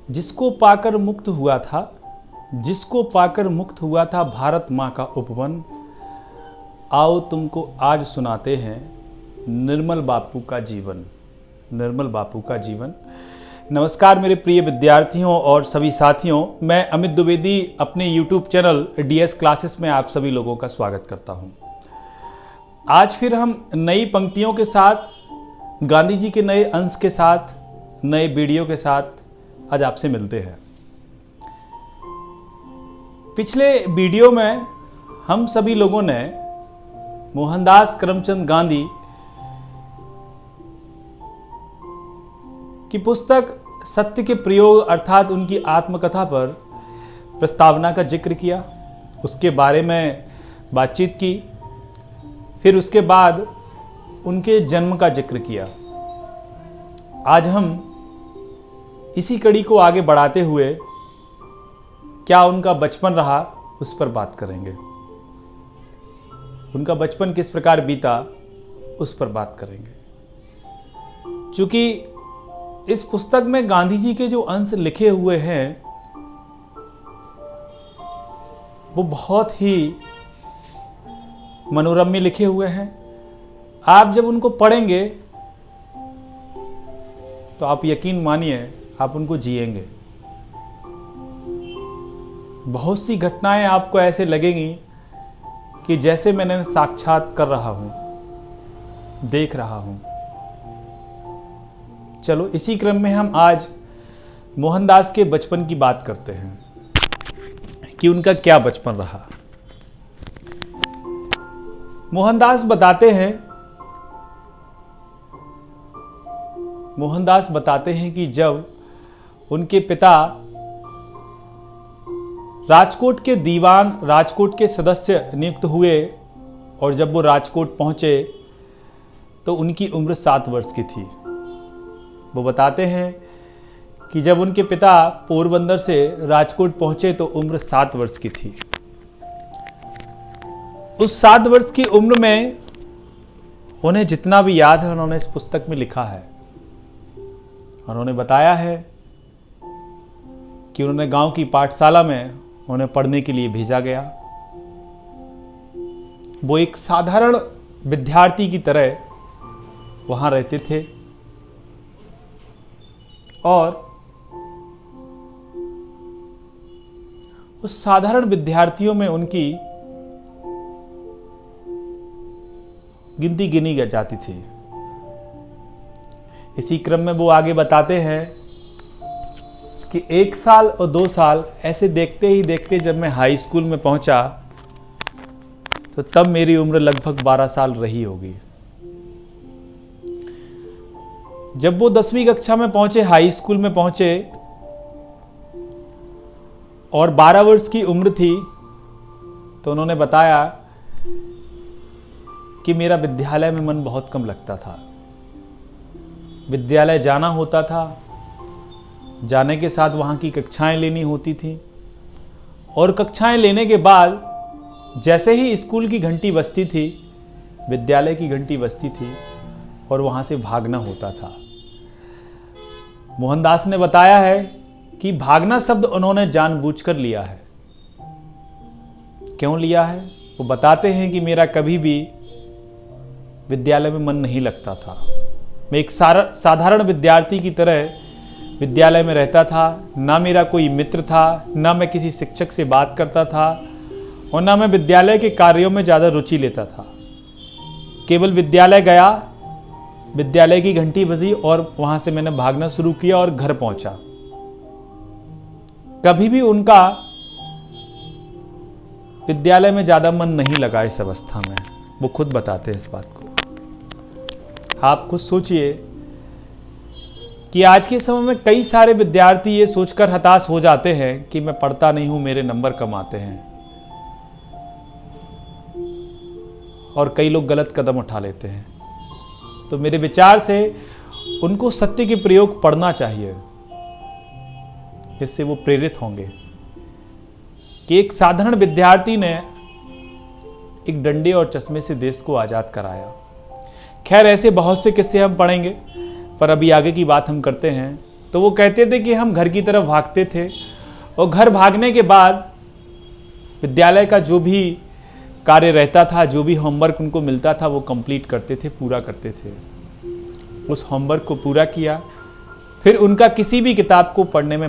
जिसको पाकर मुक्त हुआ था, जिसको पाकर मुक्त हुआ था भारत माँ का उपवन, आओ तुमको आज सुनाते हैं निर्मल बापू का जीवन। निर्मल बापू का जीवन। नमस्कार मेरे प्रिय विद्यार्थियों और सभी साथियों, मैं अमित द्विवेदी अपने YouTube चैनल DS क्लासेस में आप सभी लोगों का स्वागत करता हूं। आज फिर हम नई पंक्तियों के साथ, गांधी जी के नए अंश के साथ, नए वीडियो के साथ आज आपसे मिलते हैं। पिछले वीडियो में हम सभी लोगों ने मोहनदास करमचंद गांधी की पुस्तक सत्य के प्रयोग अर्थात उनकी आत्मकथा पर प्रस्तावना का जिक्र किया, उसके बारे में बातचीत की, फिर उसके बाद उनके जन्म का जिक्र किया। आज हम इसी कड़ी को आगे बढ़ाते हुए क्या उनका बचपन रहा उस पर बात करेंगे। उनका बचपन किस प्रकार बीता उस पर बात करेंगे। चूंकि इस पुस्तक में गांधी जी के जो अंश लिखे हुए हैं वो बहुत ही मनोरम्य लिखे हुए हैं। आप जब उनको पढ़ेंगे तो आप यकीन मानिए आप उनको जिएंगे। बहुत सी घटनाएं आपको ऐसे लगेंगी कि जैसे मैंने साक्षात कर रहा हूं, देख रहा हूं। चलो इसी क्रम में हम आज मोहनदास के बचपन की बात करते हैं कि उनका क्या बचपन रहा। मोहनदास बताते हैं कि जब उनके पिता राजकोट के दीवान, राजकोट के सदस्य नियुक्त हुए और जब वो राजकोट पहुंचे तो उनकी उम्र 7 वर्ष की थी। वो बताते हैं कि जब उनके पिता पोरबंदर से राजकोट पहुंचे तो उम्र 7 वर्ष की थी। उस 7 वर्ष की उम्र में उन्हें जितना भी याद है उन्होंने इस पुस्तक में लिखा है। उन्होंने बताया है कि उन्होंने गांव की पाठशाला में उन्हें पढ़ने के लिए भेजा गया। वो एक साधारण विद्यार्थी की तरह वहां रहते थे और उस साधारण विद्यार्थियों में उनकी गिनती गिनी जाती थी। इसी क्रम में वो आगे बताते हैं कि 1 साल और 2 साल ऐसे देखते ही देखते जब मैं हाई स्कूल में पहुंचा तो तब मेरी उम्र लगभग 12 साल रही होगी। जब वो 10वीं कक्षा में पहुंचे, हाई स्कूल में पहुंचे और 12 वर्ष की उम्र थी तो उन्होंने बताया कि मेरा विद्यालय में मन बहुत कम लगता था। विद्यालय जाना होता था, जाने के साथ वहाँ की कक्षाएं लेनी होती थी और कक्षाएं लेने के बाद जैसे ही स्कूल की घंटी बजती थी, विद्यालय की घंटी बजती थी और वहाँ से भागना होता था। मोहनदास ने बताया है कि भागना शब्द उन्होंने जानबूझकर लिया है। क्यों लिया है? वो बताते हैं कि मेरा कभी भी विद्यालय में मन नहीं लगता था। मैं एक साधारण विद्यार्थी की तरह विद्यालय में रहता था। ना मेरा कोई मित्र था, ना मैं किसी शिक्षक से बात करता था और ना मैं विद्यालय के कार्यों में ज़्यादा रुचि लेता था। केवल विद्यालय गया, विद्यालय की घंटी बजी और वहाँ से मैंने भागना शुरू किया और घर पहुँचा। कभी भी उनका विद्यालय में ज़्यादा मन नहीं लगा इस अवस्था में। वो खुद बताते हैं इस बात को। आप खुद सोचिए कि आज के समय में कई सारे विद्यार्थी ये सोचकर हताश हो जाते हैं कि मैं पढ़ता नहीं हूं, मेरे नंबर कम आते हैं, और कई लोग गलत कदम उठा लेते हैं। तो मेरे विचार से उनको सत्य के प्रयोग पढ़ना चाहिए। इससे वो प्रेरित होंगे कि एक साधारण विद्यार्थी ने एक डंडे और चश्मे से देश को आजाद कराया। खैर ऐसे बहुत से किस्से हम पढ़ेंगे, पर अभी आगे की बात हम करते हैं तो वो कहते थे कि हम घर की तरफ भागते थे और घर भागने के बाद विद्यालय का जो भी कार्य रहता था, जो भी होमवर्क उनको मिलता था, वो कंप्लीट करते थे, पूरा करते थे। उस होमवर्क को पूरा किया, फिर उनका किसी भी किताब को पढ़ने में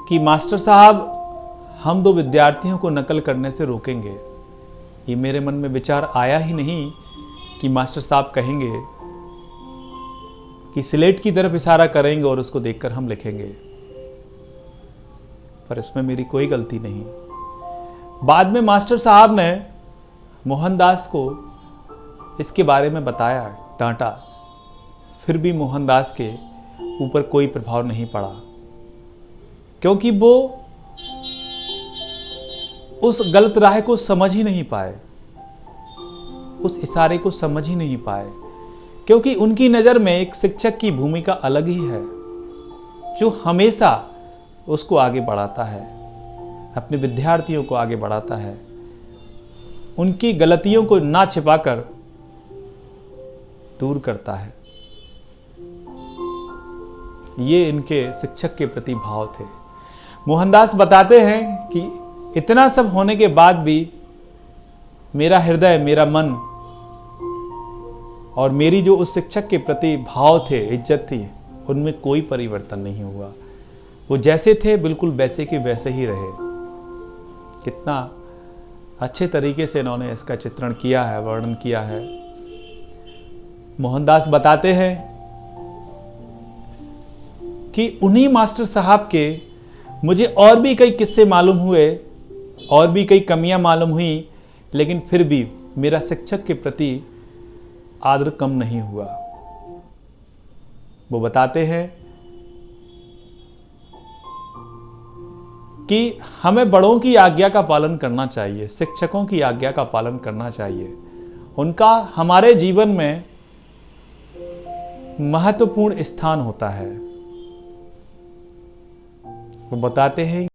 कि मास्टर साहब हम दो विद्यार्थियों को नकल करने से रोकेंगे। ये मेरे मन में विचार आया ही नहीं कि मास्टर साहब कहेंगे कि स्लेट की तरफ इशारा करेंगे और उसको देखकर हम लिखेंगे, पर इसमें मेरी कोई गलती नहीं। बाद में मास्टर साहब ने मोहनदास को इसके बारे में बताया, डांटा, फिर भी मोहनदास के ऊपर कोई प्रभाव नहीं पड़ा, क्योंकि वो उस गलत राह को समझ ही नहीं पाए, उस इशारे को समझ ही नहीं पाए, क्योंकि उनकी नज़र में एक शिक्षक की भूमिका अलग ही है, जो हमेशा उसको आगे बढ़ाता है, अपने विद्यार्थियों को आगे बढ़ाता है, उनकी गलतियों को ना छिपाकर दूर करता है। ये इनके शिक्षक के प्रति भाव थे। मोहनदास बताते हैं कि इतना सब होने के बाद भी मेरा हृदय, मेरा मन और मेरी जो उस शिक्षक के प्रति भाव थे, इज्जत थी, उनमें कोई परिवर्तन नहीं हुआ। वो जैसे थे बिल्कुल वैसे के वैसे ही रहे। कितना अच्छे तरीके से इन्होंने इसका चित्रण किया है, वर्णन किया है। मोहनदास बताते हैं कि उन्हीं मास्टर साहब के मुझे और भी कई किस्से मालूम हुए, और भी कई कमियां मालूम हुई, लेकिन फिर भी मेरा शिक्षक के प्रति आदर कम नहीं हुआ। वो बताते हैं कि हमें बड़ों की आज्ञा का पालन करना चाहिए, शिक्षकों की आज्ञा का पालन करना चाहिए। उनका हमारे जीवन में महत्वपूर्ण स्थान होता है। वो बताते हैं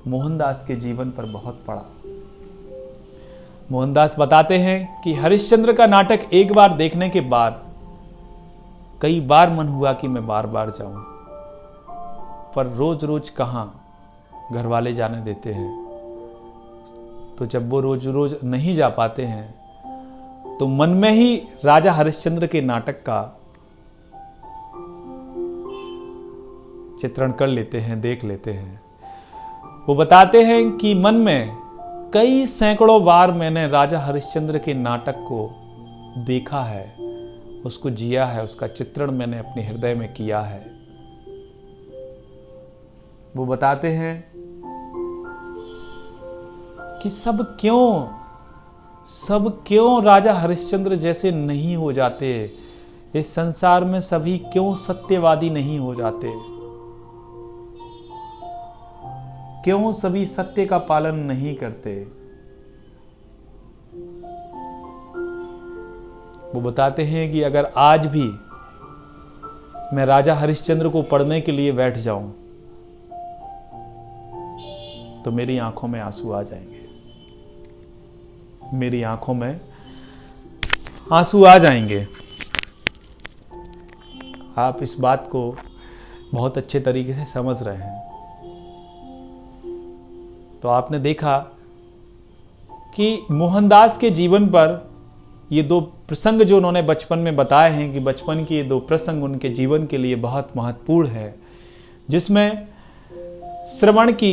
मोहनदास के जीवन पर बहुत पड़ा। मोहनदास बताते हैं कि हरिश्चंद्र का नाटक एक बार देखने के बाद कई बार मन हुआ कि मैं बार बार जाऊं, पर रोज रोज कहां घर वाले जाने देते हैं। तो जब वो रोज रोज नहीं जा पाते हैं तो मन में ही राजा हरिश्चंद्र के नाटक का चित्रण कर लेते हैं, देख लेते हैं। वो बताते हैं कि मन में कई सैकड़ों बार मैंने राजा हरिश्चंद्र के नाटक को देखा है, उसको जिया है, उसका चित्रण मैंने अपने हृदय में किया है। वो बताते हैं कि सब क्यों राजा हरिश्चंद्र जैसे नहीं हो जाते, इस संसार में सभी क्यों सत्यवादी नहीं हो जाते, क्यों सभी सत्य का पालन नहीं करते। वो बताते हैं कि अगर आज भी मैं राजा हरिश्चंद्र को पढ़ने के लिए बैठ जाऊं तो मेरी आंखों में आंसू आ जाएंगे, मेरी आंखों में आंसू आ जाएंगे। आप इस बात को बहुत अच्छे तरीके से समझ रहे हैं। तो आपने देखा कि मोहनदास के जीवन पर ये दो प्रसंग जो उन्होंने बचपन में बताए हैं कि बचपन के ये दो प्रसंग उनके जीवन के लिए बहुत महत्वपूर्ण है, जिसमें श्रवण की